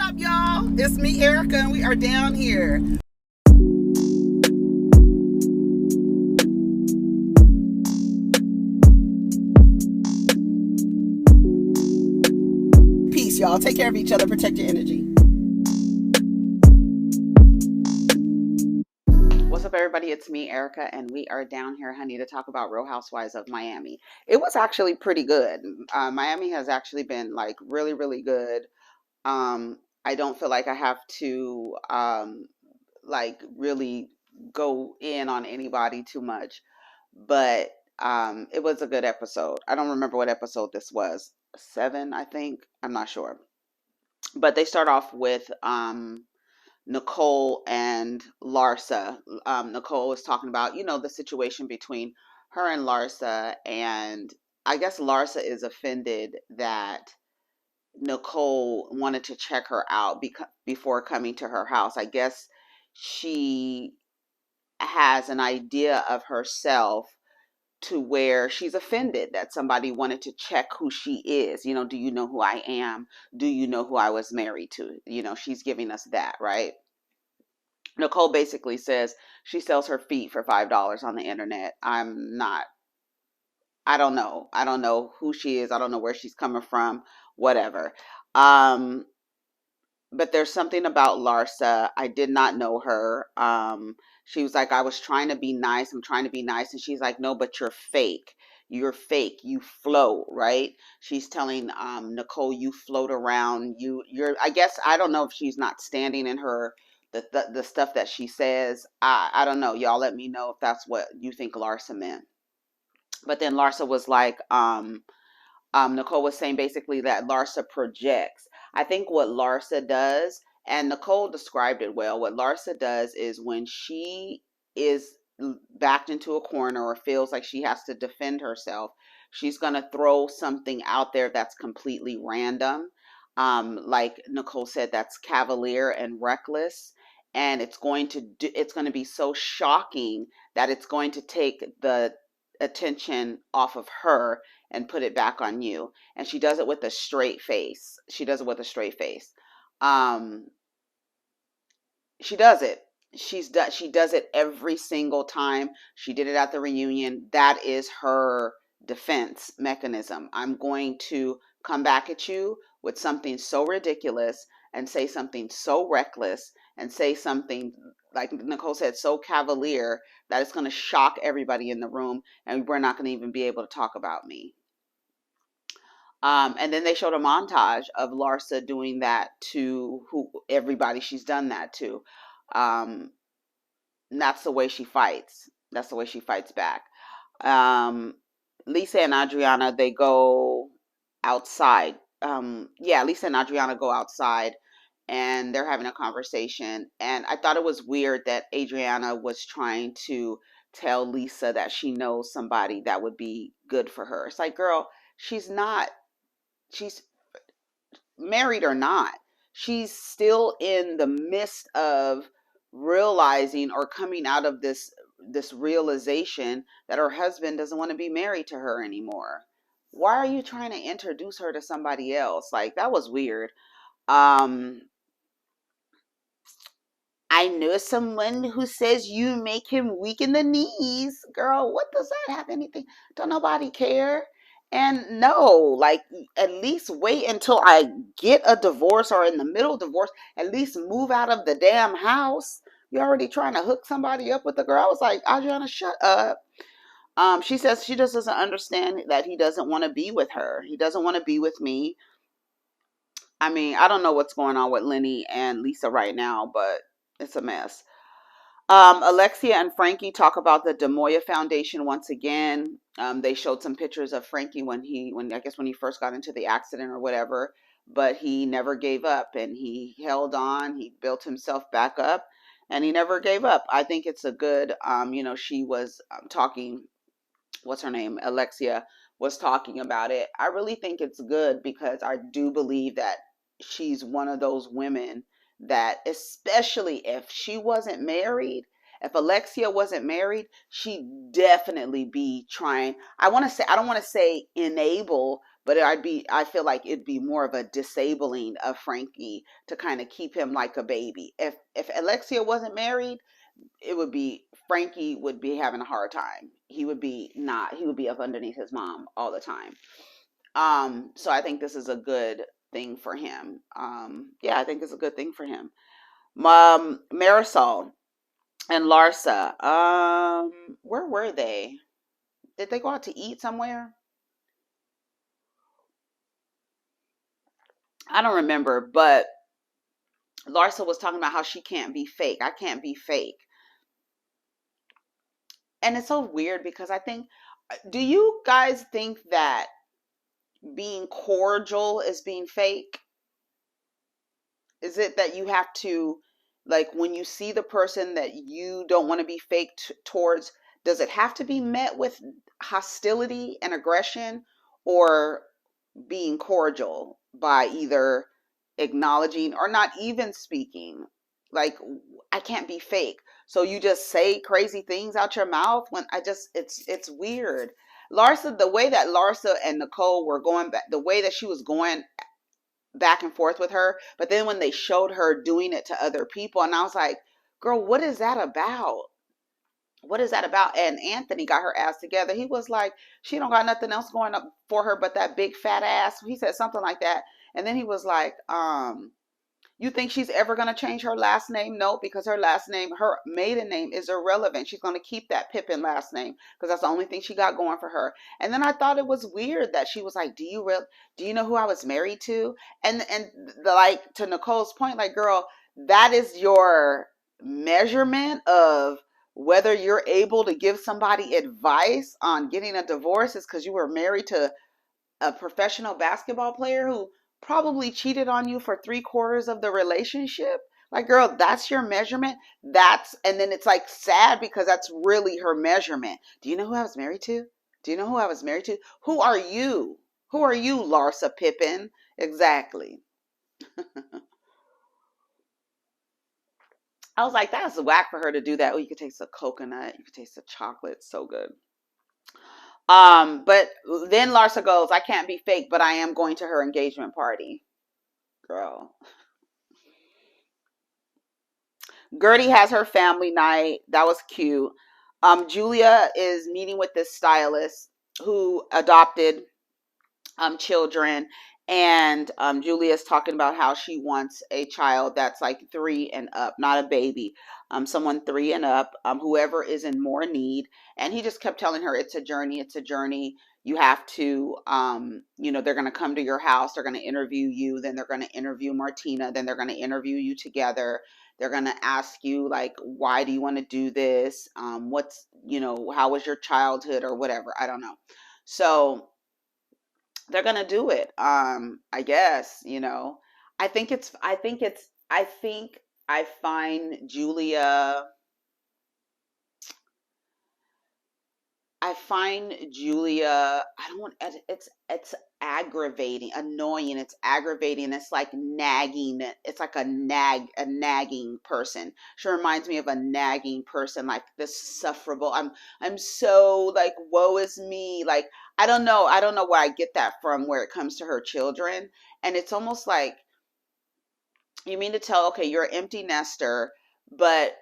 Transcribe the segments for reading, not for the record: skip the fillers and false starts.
up, y'all? It's me, Erica, and we are down here. Peace, y'all. Take care of each other. Protect your energy. What's up, everybody? It's me, Erica, and we are down here, honey, to talk about Real Housewives of Miami. It was actually pretty good. Miami has actually been like really, really good. I don't feel like I have to like really go in on anybody too much, but it was a good episode. I don't remember what episode this was. 7, I think. I'm not sure. But they start off with Nicole and Larsa. Nicole was talking about, the situation between her and Larsa, and I guess Larsa is offended that Nicole wanted to check her out before coming to her house. I guess she has an idea of herself to where she's offended that somebody wanted to check who she is. Do you know who I am? Do you know who I was married to? She's giving us that, right? Nicole basically says she sells her feet for $5 on the internet. I don't know. I don't know who she is. I don't know where she's coming from, whatever. But there's something about Larsa. I did not know her. She was like, I was trying to be nice. I'm trying to be nice. And she's like, no, but you're fake. You're fake. You float, right? She's telling Nicole, you float around. I guess, I don't know if she's not standing in her, the stuff that she says. I don't know. Y'all let me know if that's what you think Larsa meant. But then Larsa was like, Nicole was saying basically that Larsa projects. I think what Larsa does, and Nicole described it well, what Larsa does is when she is backed into a corner or feels like she has to defend herself, she's going to throw something out there that's completely random. Like Nicole said, that's cavalier and reckless. And it's going to be so shocking that it's going to take the attention off of her and put it back on you. And she does it with a straight face. She does it with a straight face. She does it. She does it every single time. She did it at the reunion. That is her defense mechanism. I'm going to come back at you with something so ridiculous and say something so reckless and say something, like Nicole said, so cavalier that it's going to shock everybody in the room and we're not going to even be able to talk about me. And then they showed a montage of Larsa doing that to everybody she's done that to. And that's the way she fights. That's the way she fights back. Lisa and Adriana, they go outside. Lisa and Adriana go outside and they're having a conversation. And I thought it was weird that Adriana was trying to tell Lisa that she knows somebody that would be good for her. It's like, girl, she's married or not. She's still in the midst of realizing or coming out of this realization that her husband doesn't want to be married to her anymore. Why are you trying to introduce her to somebody else? Like, that was weird. I know someone who says you make him weak in the knees. Girl, what does that have anything? Don't nobody care. And no, like, at least wait until I get a divorce or in the middle of divorce. At least move out of the damn house. You're already trying to hook somebody up with the girl. I was like, Adriana, shut up. She says she just doesn't understand that he doesn't want to be with her. He doesn't want to be with me. I mean, I don't know what's going on with Lenny and Lisa right now, but it's a mess. Alexia and Frankie talk about the Demoya Foundation once again. They showed some pictures of Frankie when he first got into the accident or whatever, but he never gave up and he held on. He built himself back up and he never gave up. I think it's a good, she was talking, what's her name? Alexia was talking about it. I really think it's good because I do believe that she's one of those women that, especially if she wasn't married, if Alexia wasn't married, she'd definitely be trying. I don't want to say enable, but I feel like it'd be more of a disabling of Frankie to kind of keep him like a baby. If Alexia wasn't married, it would be Frankie would be having a hard time. He would be up underneath his mom all the time. So I think this is a good thing for him. Yeah, I think it's a good thing for him. Marisol and Larsa. Where were they? Did they go out to eat somewhere? I don't remember, but Larsa was talking about how she can't be fake. I can't be fake. And it's so weird because I think, do you guys think that being cordial is being fake? Is it that you have to, like, when you see the person that you don't want to be fake towards, does it have to be met with hostility and aggression, or being cordial by either acknowledging or not even speaking? Like, I can't be fake. So you just say crazy things out your mouth when it's weird. Larsa, the way that Larsa and Nicole were going back, the way that she was going back and forth with her, but then when they showed her doing it to other people, and I was like, girl, what is that about? What is that about? And Anthony got her ass together. He was like, she don't got nothing else going up for her but that big fat ass. He said something like that. And then he was like, you think she's ever going to change her last name? No, because her last name, her maiden name is irrelevant. She's going to keep that Pippin last name because that's the only thing she got going for her. And then I thought it was weird that she was like, do you know who I was married to? And like, to Nicole's point, like, girl, that is your measurement of whether you're able to give somebody advice on getting a divorce is because you were married to a professional basketball player who probably cheated on you for 3/4 of the relationship. Like, girl, that's your measurement. And then it's like sad because that's really her measurement. Do you know who I was married to? Do you know who I was married to? Who are you? Who are you, Larsa Pippen? Exactly. I was like, that's whack for her to do that. Oh, you could taste the coconut. You could taste the chocolate. So good. But then Larsa goes, I can't be fake, but I am going to her engagement party. Girl. Gertie has her family night. That was cute. Julia is meeting with this stylist who adopted children, and Julia's talking about how she wants a child that's like 3 and up, not a baby, someone 3 and up, whoever is in more need. And he just kept telling her, it's a journey, it's a journey. You have to, they're going to come to your house, they're going to interview you, then they're going to interview Martina, then they're going to interview you together. They're going to ask you, like, why do you want to do this? How was your childhood or whatever? I don't know. So they're gonna do it. I guess, I think I find Julia I don't want it's aggravating, annoying, it's aggravating, it's like nagging, it's like a nagging person. She reminds me of a nagging person, like this sufferable. I'm so like, woe is me. Like, I don't know where I get that from where it comes to her children. And it's almost like, you mean to tell, okay, you're an empty nester, but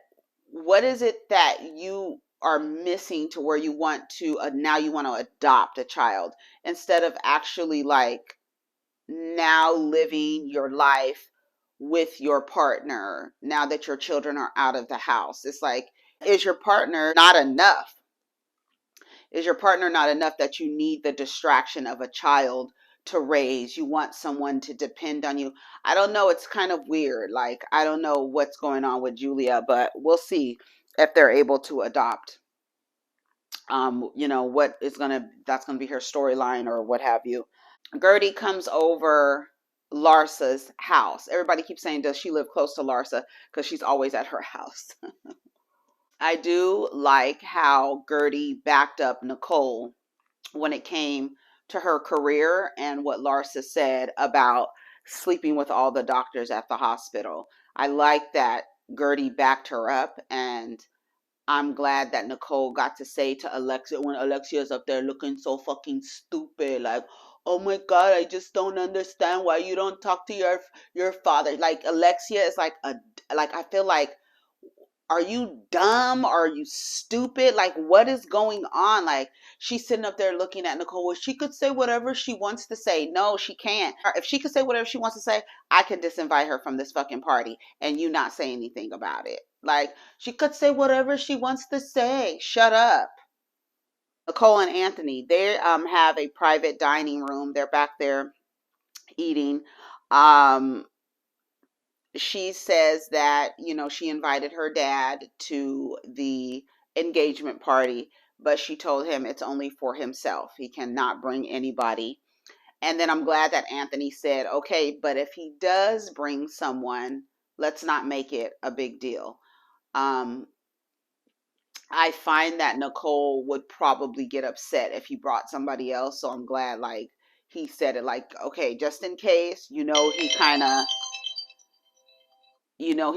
what is it that you are missing to where you want to now you want to adopt a child instead of actually, like, now living your life with your partner now that your children are out of the house? It's like, is your partner not enough? Is your partner not enough that you need the distraction of a child to raise? You want someone to depend on you. I don't know. It's kind of weird. Like, I don't know what's going on with Julia, but we'll see if they're able to adopt. That's gonna be her storyline or what have you. Gertie comes over Larsa's house. Everybody keeps saying, does she live close to Larsa? Because she's always at her house. I do like how Gertie backed up Nicole when it came to her career and what Larsa said about sleeping with all the doctors at the hospital. I like that Gertie backed her up, and I'm glad that Nicole got to say to Alexia, when Alexia's up there looking so fucking stupid, like, oh my God, I just don't understand why you don't talk to your father. Like Alexia is like I feel like, are you dumb? Are you stupid? Like, what is going on? Like, she's sitting up there looking at Nicole. Well, she could say whatever she wants to say. No, she can't. If she could say whatever she wants to say, I can disinvite her from this fucking party and you not say anything about it. Like, she could say whatever she wants to say. Shut up. Nicole and Anthony, they have a private dining room. They're back there eating. Um, she says that, she invited her dad to the engagement party, but she told him it's only for himself. He cannot bring anybody. And then I'm glad that Anthony said, okay, but if he does bring someone, let's not make it a big deal. Um, I find that Nicole would probably get upset if he brought somebody else. So I'm glad, like, he said it, like, okay, just in case, he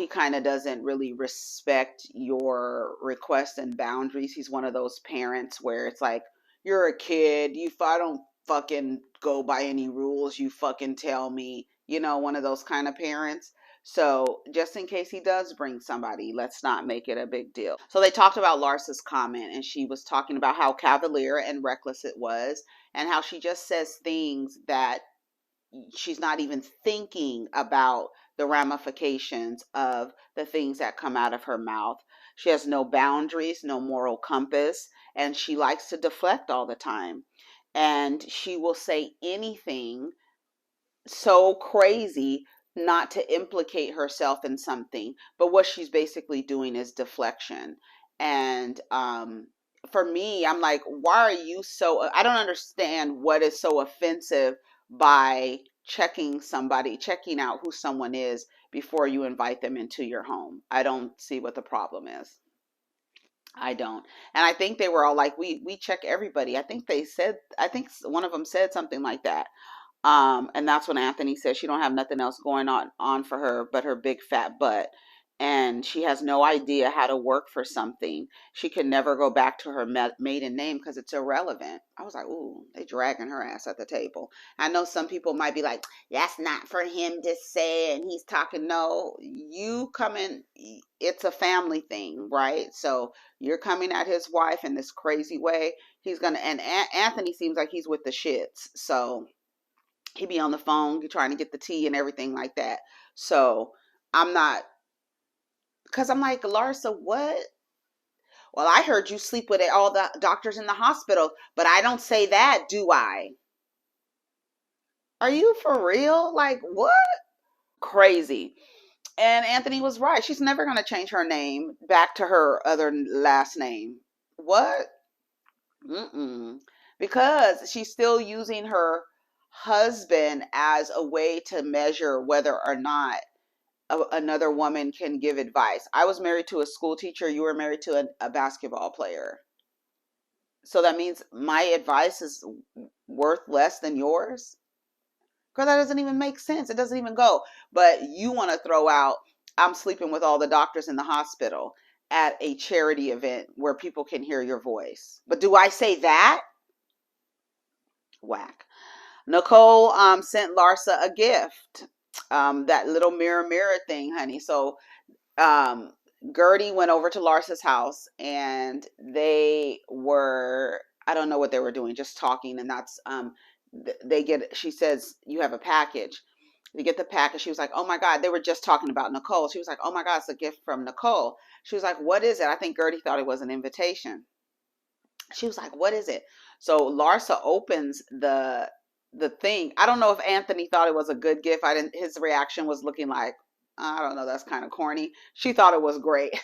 kind of doesn't really respect your requests and boundaries. He's one of those parents where it's like, you're a kid. If I don't fucking go by any rules, you fucking tell me, one of those kind of parents. So just in case he does bring somebody, let's not make it a big deal. So they talked about Larsa's comment, and she was talking about how cavalier and reckless it was, and how she just says things that she's not even thinking about the ramifications of the things that come out of her mouth. She has no boundaries, no moral compass, and she likes to deflect all the time. And she will say anything so crazy not to implicate herself in something, but what she's basically doing is deflection. And for me, I'm like, why are you so, I don't understand what is so offensive by checking out who someone is before you invite them into your home. I don't see what the problem is. I don't. And I think they were all like, we check everybody. I think one of them said something like that. And that's when Anthony says she don't have nothing else going on for her but her big fat butt. And she has no idea how to work for something. She can never go back to her maiden name because it's irrelevant. I was like, ooh, they dragging her ass at the table. I know some people might be like, that's not for him to say, and he's talking. No, you coming, it's a family thing, right? So you're coming at his wife in this crazy way. He's gonna, and Anthony seems like he's with the shits. So he be on the phone trying to get the tea and everything like that. So I'm not, because I'm like, Larsa, what? Well, I heard you sleep with all the doctors in the hospital, but I don't say that, do I? Are you for real? Like, what? Crazy. And Anthony was right. She's never going to change her name back to her other last name. What? Mm-mm. Because she's still using her husband as a way to measure whether or not another woman can give advice. I was married to a school teacher. You were married to a basketball player. So that means my advice is worth less than yours? Because that doesn't even make sense. It doesn't even go. But you want to throw out, I'm sleeping with all the doctors in the hospital at a charity event where people can hear your voice. But do I say that? Whack. Nicole sent Larsa a gift. That little mirror thing, honey. So um, Gertie went over to Larsa's house and they were, I don't know what they were doing, just talking. And that's, she says, you have a package. They get the package. She was like, oh my God, they were just talking about Nicole. She was like, oh my God, it's a gift from Nicole. She was like, what is it? I think Gertie thought it was an invitation. She was like, what is it? So Larsa opens the thing. I don't know if Anthony thought it was a good gift. His reaction was looking like, I don't know, that's kind of corny. She thought it was great.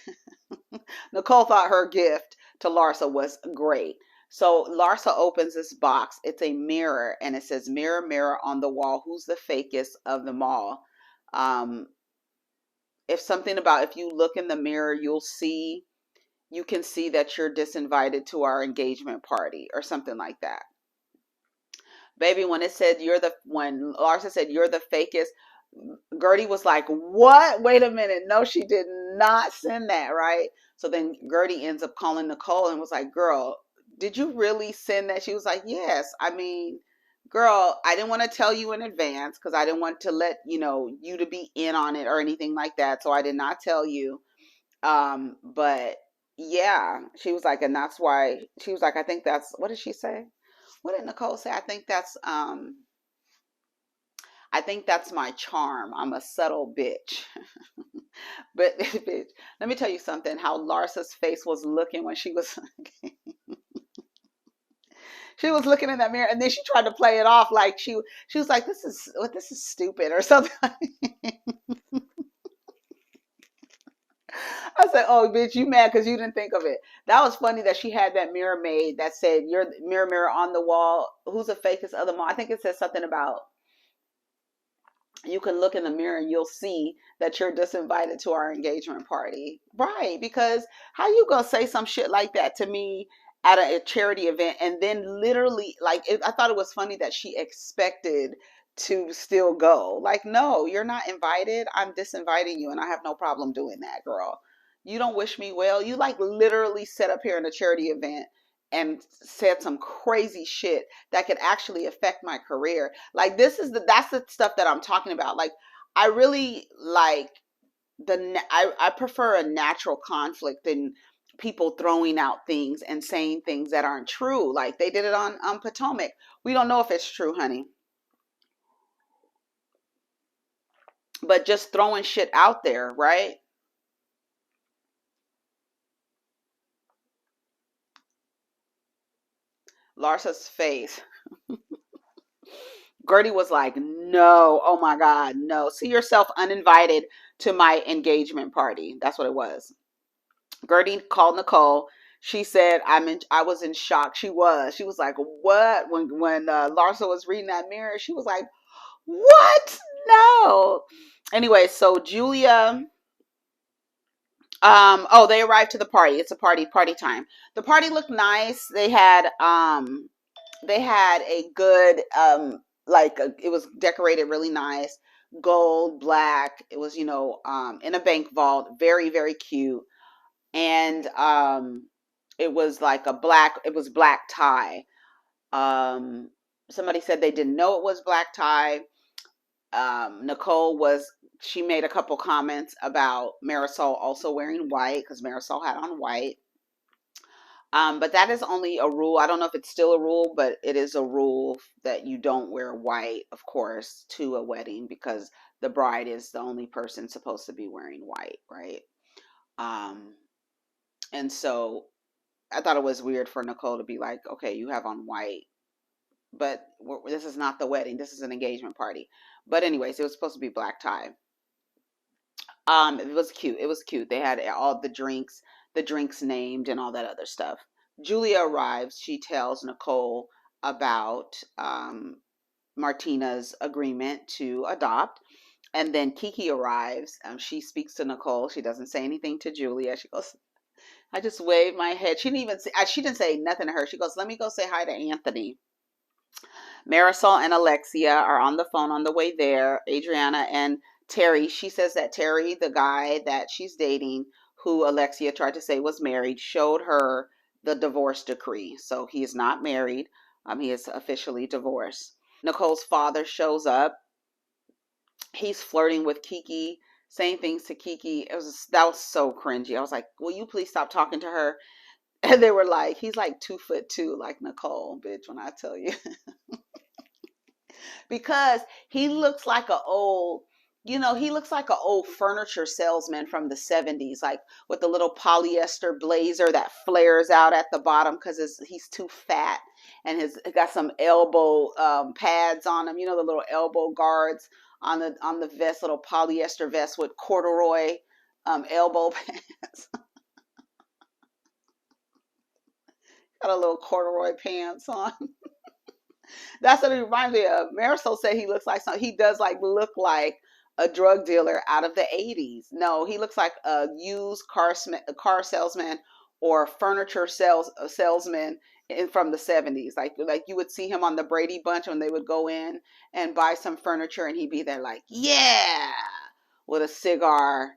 Nicole thought her gift to Larsa was great. So Larsa opens this box. It's a mirror and it says, mirror, mirror on the wall, who's the fakest of them all? Um, if you look in the mirror, you can see that you're disinvited to our engagement party or something like that. Baby, when Larsa said you're the fakest, Gertie was like, what? Wait a minute. No, she did not send that, right? So then Gertie ends up calling Nicole and was like, girl, did you really send that? She was like, yes. I mean, Girl, I didn't want to tell you in advance because I didn't want to let you to be in on it or anything like that. So I did not tell you. But yeah, she was like, and that's why she was like, I think that's, what did she say? What did Nicole say? I think that's my charm. I'm a subtle bitch. But bitch, let me tell you something. How Larsa's face was looking when she was she was looking in that mirror, and then she tried to play it off like she was like, this is stupid or something. I said, oh, bitch, you mad because you didn't think of it. That was funny that she had that mirror made that said, "Your mirror, mirror on the wall. Who's the fakest of them all?" I think it said something about you can look in the mirror and you'll see that you're disinvited to our engagement party. Right. Because how you gonna say some shit like that to me at a charity event and then literally I thought it was funny that she expected to still go. Like, no, you're not invited. I'm disinviting you and I have no problem doing that, girl. You don't wish me well. You like literally set up here in a charity event and said some crazy shit that could actually affect my career. Like, that's the stuff that I'm talking about. Like, I really like I prefer a natural conflict than people throwing out things and saying things that aren't true. Like they did it on Potomac. We don't know if it's true, honey. But just throwing shit out there, right? Larsa's face. Gertie was like, no, oh my God, no. See yourself uninvited to my engagement party. That's what it was. Gertie called Nicole. She said, I was in shock. She was like, what? When Larsa was reading that mirror, she was like, what? No. Anyway, so Julia, oh, they arrived to the party. It's a party time. The party looked nice. They had a good it was decorated really nice, gold, black. It was in a bank vault, very very cute, and it was like it was black tie. Somebody said they didn't know it was black tie. Nicole she made a couple comments about Marisol also wearing white because Marisol had on white. But that is only a rule. I don't know if it's still a rule, but it is a rule that you don't wear white, of course, to a wedding because the bride is the only person supposed to be wearing white, right? Um, and so I thought it was weird for Nicole to be like, okay, you have on white, but this is not the wedding. This is an engagement party. But anyways, it was supposed to be black tie. It was cute. It was cute. They had all the drinks named and all that other stuff. Julia arrives. She tells Nicole about Martina's agreement to adopt. And then Kiki arrives. She speaks to Nicole. She doesn't say anything to Julia. She goes, I just waved my head. She didn't say nothing to her. She goes, let me go say hi to Anthony. Marisol and Alexia are on the phone on the way there. Adriana and Terry, she says that Terry, the guy that she's dating, who Alexia tried to say was married, showed her the divorce decree. So he is not married. He is officially divorced. Nicole's father shows up. He's flirting with Kiki, saying things to Kiki. That was so cringy. I was like, will you please stop talking to her? And they were like, he's like 2'2", like Nicole, bitch, when I tell you. Because he looks like he looks like an old furniture salesman from the 70s, like with the little polyester blazer that flares out at the bottom because he's too fat, and he got some elbow pads on him, the little elbow guards on the vest, little polyester vest with corduroy elbow pads. Got a little corduroy pants on. That's what it reminds me of. Marisol said he looks like he does look like a drug dealer out of the 80s. No, he looks like a used car salesman or furniture salesman from the 70s. Like you would see him on the Brady Bunch when they would go in and buy some furniture and he'd be there like, yeah, with a cigar.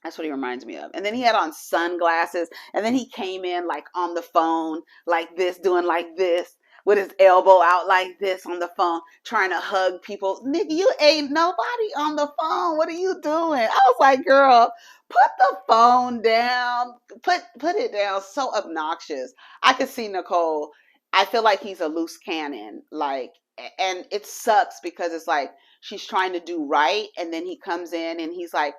That's what he reminds me of. And then he had on sunglasses, and then he came in like on the phone like this, doing like this. with his elbow out like this on the phone, trying to hug people. Nigga, you ain't nobody on the phone. What are you doing? I was like, girl, put the phone down. Put it down. So obnoxious. I could see Nicole. I feel like he's a loose cannon. Like, and it sucks because it's like she's trying to do right, and then he comes in and he's like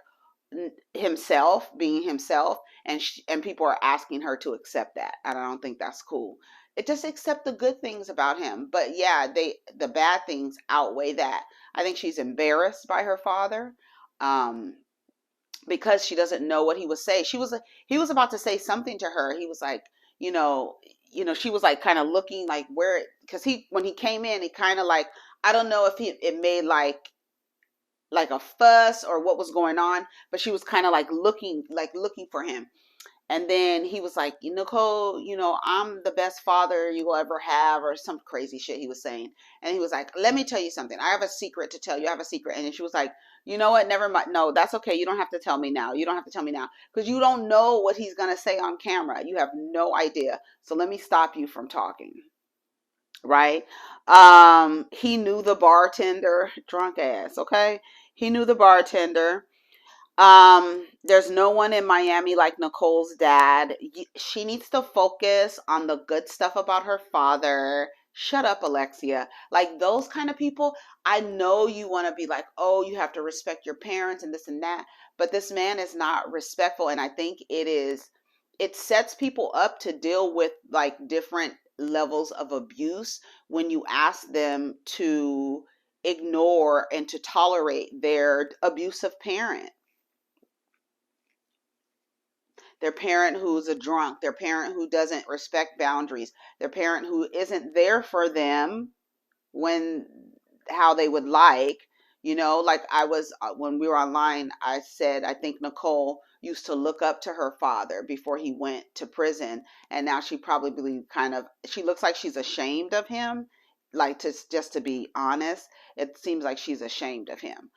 himself, being himself, and people are asking her to accept that. And I don't think that's cool. It just accept the good things about him, but yeah, the bad things outweigh that. I think she's embarrassed by her father, um because she doesn't know what he was saying. He was about to say something to her. He was like, you know, she was like kind of looking like where, because he, when he came in, he kind of like, I don't know if it made like a fuss or what was going on, but she was kind of like looking for him. And then he was like, Nicole, I'm the best father you will ever have, or some crazy shit he was saying. And he was like, let me tell you something. I have a secret to tell you. I have a secret. And then she was like, you know what? Never mind. No, that's okay. You don't have to tell me now. You don't have to tell me now, because you don't know what he's going to say on camera. You have no idea. So let me stop you from talking. Right? He knew the bartender, drunk ass. Okay. He knew the bartender. There's no one in Miami like Nicole's dad. She needs to focus on the good stuff about her father. Shut up, Alexia. Like those kind of people, I know you want to be like, oh, you have to respect your parents and this and that, but this man is not respectful, and I think it sets people up to deal with like different levels of abuse when you ask them to ignore and to tolerate their abusive parent. Their parent who's a drunk, their parent who doesn't respect boundaries, their parent who isn't there for them when how they would like. Like I was, when we were online, I said I think Nicole used to look up to her father before he went to prison, and now she probably she looks like she's ashamed of him. Like, to just to be honest, it seems like she's ashamed of him.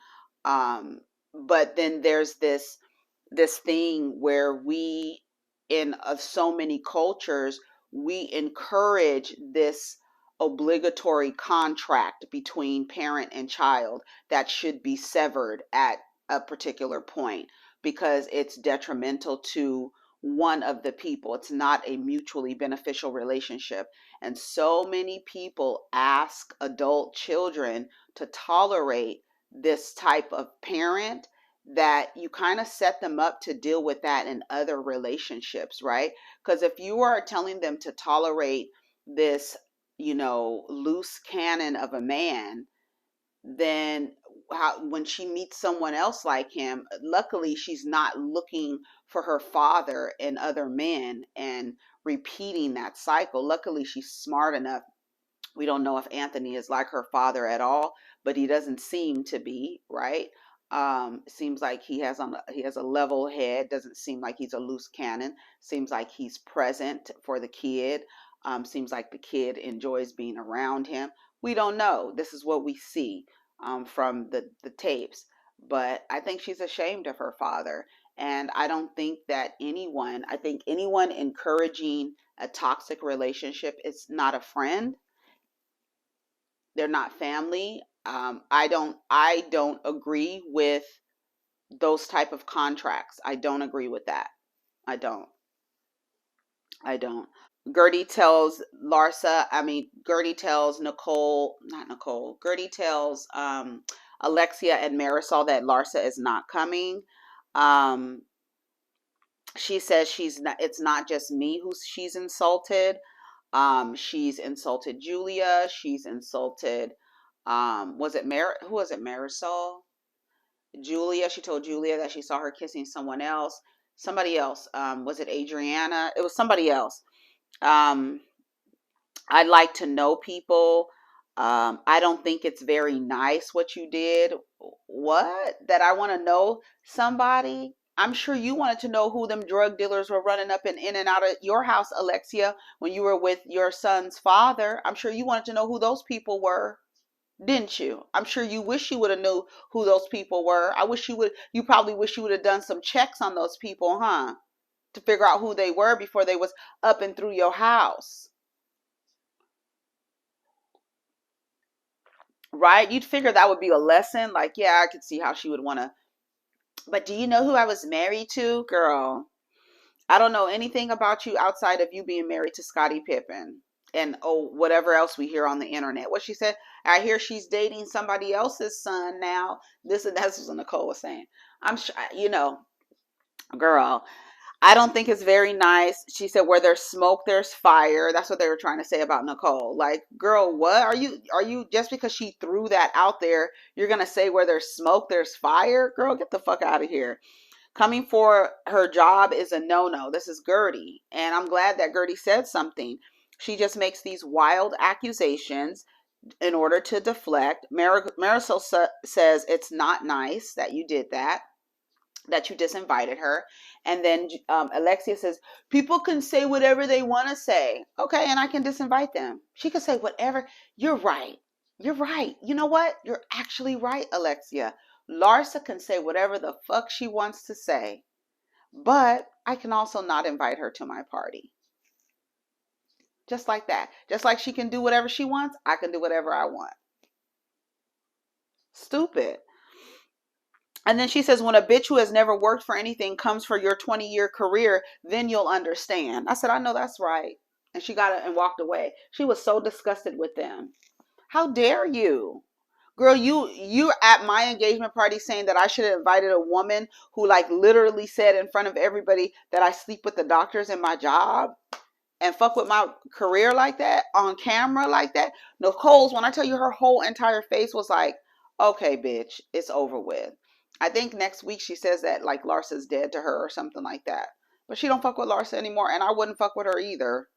But then there's this thing where we, in so many cultures, we encourage this obligatory contract between parent and child that should be severed at a particular point, because it's detrimental to one of the people. It's not a mutually beneficial relationship. And so many people ask adult children to tolerate this type of parent, that you kind of set them up to deal with that in other relationships, right? Because if you are telling them to tolerate this, loose cannon of a man, then when she meets someone else like him, luckily she's not looking for her father and other men and repeating that cycle. Luckily she's smart enough. We don't know if Anthony is like her father at all, but he doesn't seem to be, right? Seems like he has a level head. Doesn't seem like he's a loose cannon. Seems like he's present for the kid. Seems like the kid enjoys being around him. We don't know. This is what we see from the tapes. But I think she's ashamed of her father. And I don't think that I think anyone encouraging a toxic relationship is not a friend. They're not family. I don't agree with those type of contracts. I don't agree with that. I don't. I don't. Gertie tells Nicole, not Nicole. Gertie tells Alexia and Marisol that Larsa is not coming. Um, she says it's not just me who she's insulted. She's insulted Julia. She's insulted, who was it, Marisol? Julia. She told Julia that she saw her kissing someone else. Somebody else. Was it Adriana? It was somebody else. Um, I'd like to know people. I don't think it's very nice what you did. What? That I want to know somebody? I'm sure you wanted to know who them drug dealers were running up and in and out of your house, Alexia, when you were with your son's father. I'm sure you wanted to know who those people were, didn't you? I'm sure you wish you would have knew who those people were. You probably wish you would have done some checks on those people, huh? To figure out who they were before they was up and through your house. right? You'd figure that would be a lesson. Like, yeah, I could see how she would want to. But do you know who I was married to? Girl, I don't know anything about you outside of you being married to Scottie Pippen and oh, whatever else we hear on the internet. What she said, I hear she's dating somebody else's son now. This and that's what Nicole was saying. I'm sure, girl, I don't think it's very nice. She said, where there's smoke, there's fire. That's what they were trying to say about Nicole. Like, girl, what are you just because she threw that out there, you're going to say where there's smoke, there's fire? Girl, get the fuck out of here. Coming for her job is a no-no. This is Gertie. And I'm glad that Gertie said something. She just makes these wild accusations in order to deflect. Marisol says it's not nice that you did that you disinvited her. And then Alexia says, people can say whatever they want to say. Okay, and I can disinvite them. She can say whatever. You're right. You're right. You know what? You're actually right, Alexia. Larsa can say whatever the fuck she wants to say. But I can also not invite her to my party. Just like that. Just like she can do whatever she wants, I can do whatever I want. Stupid. And then she says, when a bitch who has never worked for anything comes for your 20-year career, then you'll understand. I said, I know that's right. And she got it and walked away. She was so disgusted with them. How dare you? Girl, you at my engagement party saying that I should have invited a woman who like literally said in front of everybody that I sleep with the doctors in my job and fuck with my career like that on camera like that. Nicole's, when I tell you her whole entire face was like, okay, bitch, it's over with. I think next week she says that like Larsa's dead to her or something like that. But she don't fuck with Larsa anymore, and I wouldn't fuck with her either.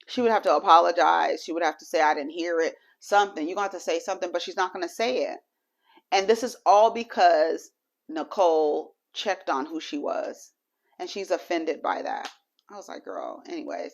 She would have to apologize. She would have to say I didn't hear it. Something. You're going to have to say something, but she's not going to say it. And this is all because Nicole checked on who she was. And she's offended by that. I was like, girl, anyways,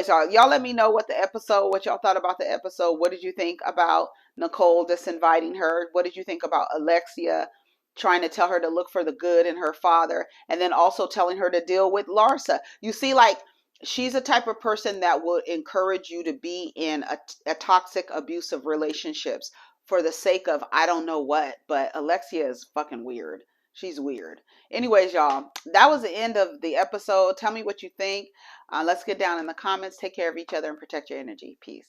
y'all let me know what y'all thought about the episode. What did you think about Nicole disinviting her? What did you think about Alexia trying to tell her to look for the good in her father, and then also telling her to deal with Larsa? You see, like, she's a type of person that would encourage you to be in a toxic, abusive relationships for the sake of I don't know what, but Alexia is fucking weird. She's weird. Anyways, y'all, that was the end of the episode. Tell me what you think. Let's get down in the comments. Take care of each other and protect your energy. Peace.